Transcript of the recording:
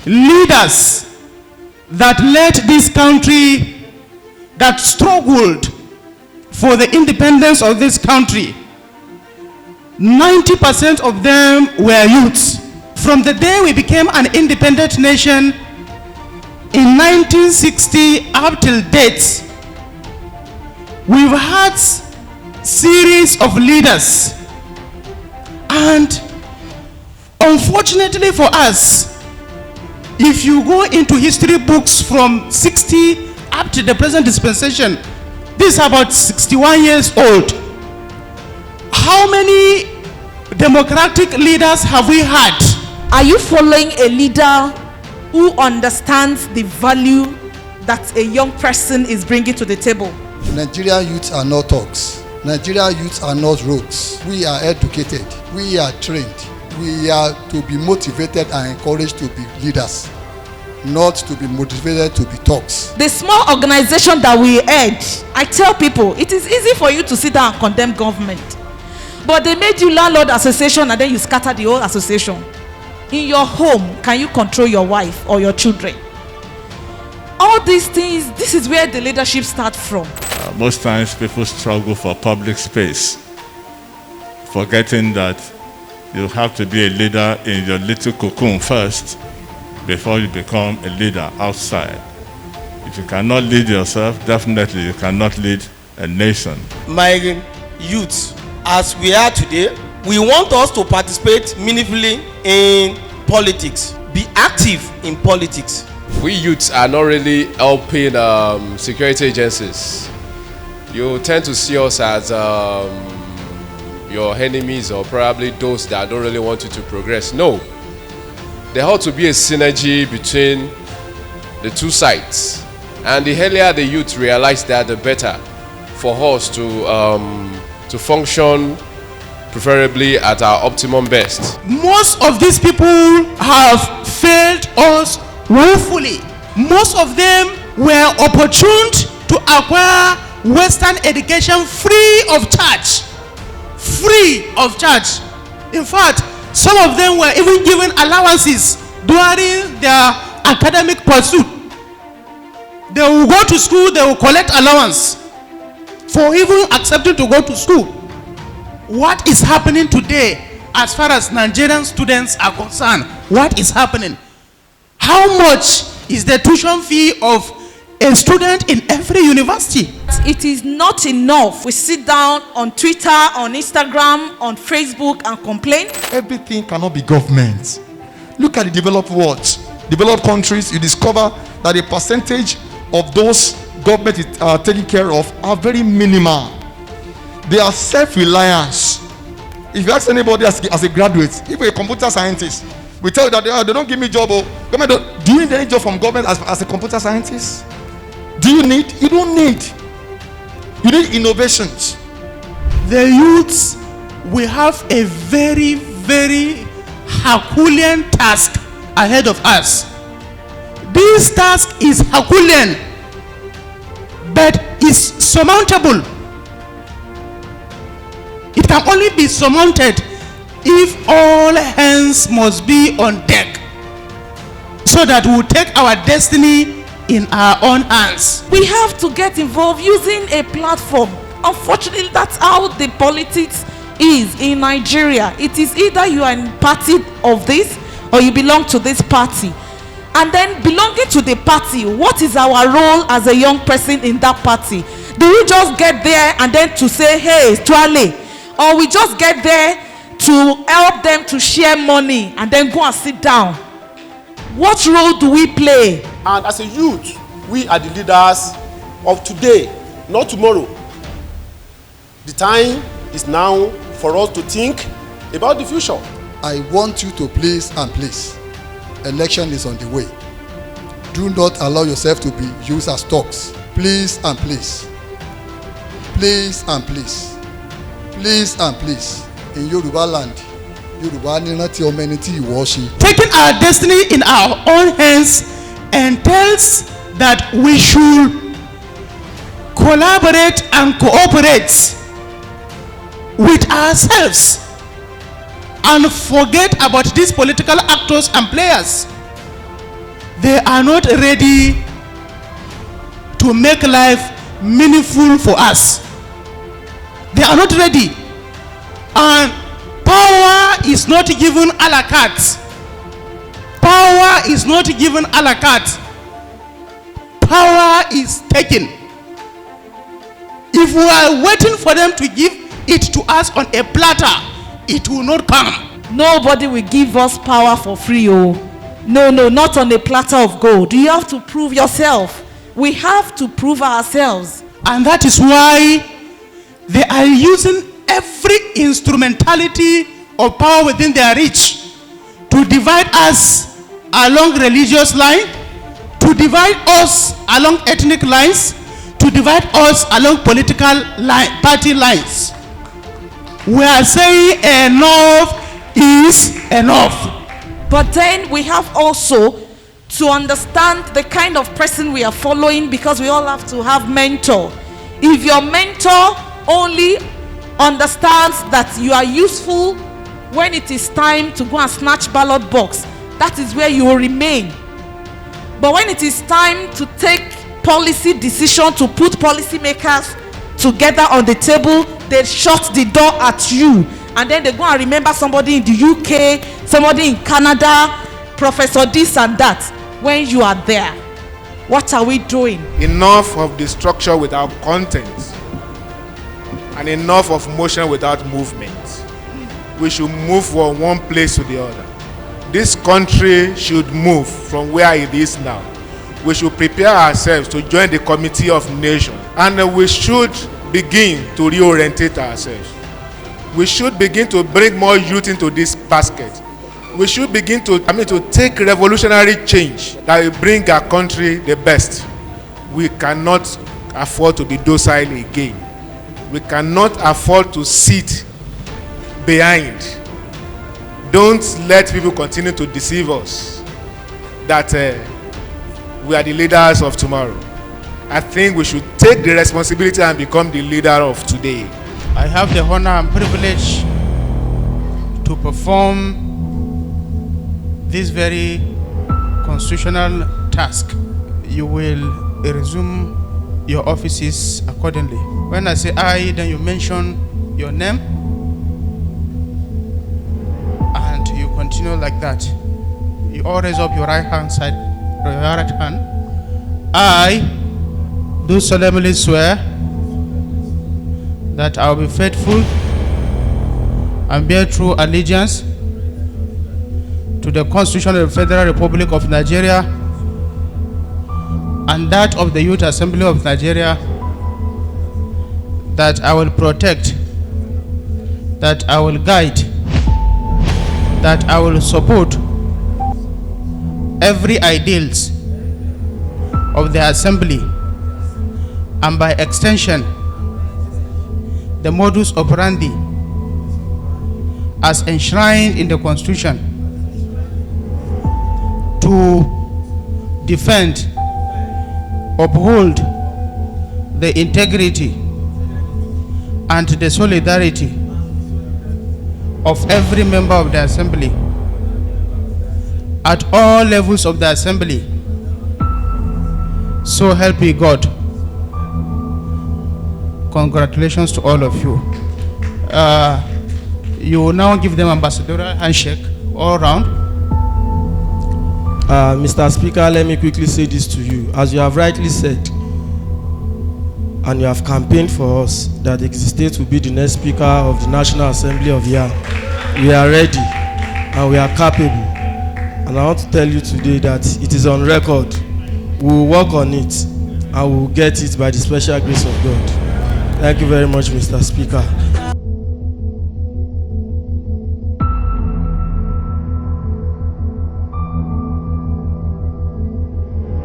leaders that led this country, that struggled for the independence of this country, 90% of them were youths. From the day we became an independent nation in 1960 up till date, we've had series of leaders, and unfortunately for us, if you go into history books from 60 up to the present dispensation, this is about 61 years old. How many democratic leaders have we had? Are you following a leader who understands the value that a young person is bringing to the table? Nigerian youths are not thugs. Nigerian youths are not rogues. We are educated. We are trained. We are to be motivated and encouraged to be leaders, not to be motivated to be thugs. The small organization that we head, I tell people, it is easy for you to sit down and condemn government. But they made you landlord association and then you scatter the whole association. In your home, can you control your wife or your children? All these things, this is where the leadership starts from. Most times people struggle for public space, forgetting that you have to be a leader in your little cocoon first before you become a leader outside. If you cannot lead yourself, definitely you cannot lead a nation. My youth, as we are today, we want us to participate meaningfully in politics, be active in politics. We youths are not really helping security agencies. You tend to see us as your enemies, or probably those that don't really want you to progress. No, there ought to be a synergy between the two sides, and the earlier the youth realize that, the better for us to function preferably at our optimum best. Most of these people have failed us woefully. Most of them were opportune to acquire Western education free of charge. Free of charge. In fact, some of them were even given allowances during their academic pursuit. They will go to school, they will collect allowance for even accepting to go to school. What is happening today as far as Nigerian students are concerned? What is happening? How much is the tuition fee of a student in every university? It is not enough. We sit down on Twitter, on Instagram, on Facebook and complain. Everything cannot be government. Look at the developed world. Developed countries, you discover that the percentage of those government is taking care of are very minimal. They are self-reliance. If you ask anybody as a graduate, if you're a computer scientist, we tell you that they don't give me job. Do you need any job from government as a computer scientist? Do you need? You don't need. You need innovations. The youths, we have a very, very Herculean task ahead of us. This task is Herculean, but is surmountable. It can only be surmounted if all hands must be on deck, so that we will take our destiny in our own hands. We have to get involved using a platform. Unfortunately, that's how the politics is in Nigeria. It is either you are in party of this or you belong to this party. And then belonging to the party, what is our role as a young person in that party? Do we just get there and then to say, hey, Twale? Or we just get there to help them to share money and then go and sit down? What role do we play? And as a youth, we are the leaders of today, not tomorrow. The time is now for us to think about the future. I want you to please and please, election is on the way. Do not allow yourself to be used as thugs. Please and please. Please and please. Please and please. In Yoruba land, taking our destiny in our own hands entails that we should collaborate and cooperate with ourselves and forget about these political actors and players. they are not ready to make life meaningful for us. They are not ready. And power is not given a la carte. Power is not given a la carte. Power is taken. If we are waiting for them to give it to us on a platter, it will not come. Nobody will give us power for free. Oh, no, not on a platter of gold. You have to prove yourself. We have to prove ourselves. And that is why they are using every instrumentality of power within their reach to divide us along religious lines, to divide us along ethnic lines, to divide us along political party lines. We are saying enough is enough. But then we have also to understand the kind of person we are following, because we all have to have mentor. If your mentor only understands that you are useful when it is time to go and snatch ballot box, that is where you will remain. But when it is time to take policy decision, to put policymakers together on the table, they shut the door at you, and then they go and remember somebody in the UK, somebody in Canada, professor this and that. When you are there, what are we doing? Enough of the structure without content, and enough of motion without movement. We should move from one place to the other. This country should move from where it is now. We should prepare ourselves to join the Committee of Nations, and we should begin to reorientate ourselves. We should begin to bring more youth into this basket. We should begin to take revolutionary change that will bring our country the best. We cannot afford to be docile again. We cannot afford to sit behind. Don't let people continue to deceive us that we are the leaders of tomorrow. I think we should take the responsibility and become the leader of today. I have the honor and privilege to perform this very constitutional task. You will resume your offices accordingly. When I say I, then you mention your name, and you continue like that. You all raise up your right hand side, your right hand. I do solemnly swear that I will be faithful and bear true allegiance to the Constitution of the Federal Republic of Nigeria and that of the Youth Assembly of Nigeria, that I will protect, that I will guide, that I will support every ideals of the Assembly, and by extension the modus operandi as enshrined in the Constitution, to defend, uphold the integrity and the solidarity of every member of the Assembly at all levels of the Assembly. So help me God. Congratulations to all of you. You will now give them ambassadorial handshake all around. Mr. Speaker, let me quickly say this to you. As you have rightly said, and you have campaigned for us that the state will be the next Speaker of the National Assembly of Yam. We are ready and we are capable. And I want to tell you today that it is on record. We will work on it and we will get it by the special grace of God. Thank you very much, Mr. Speaker.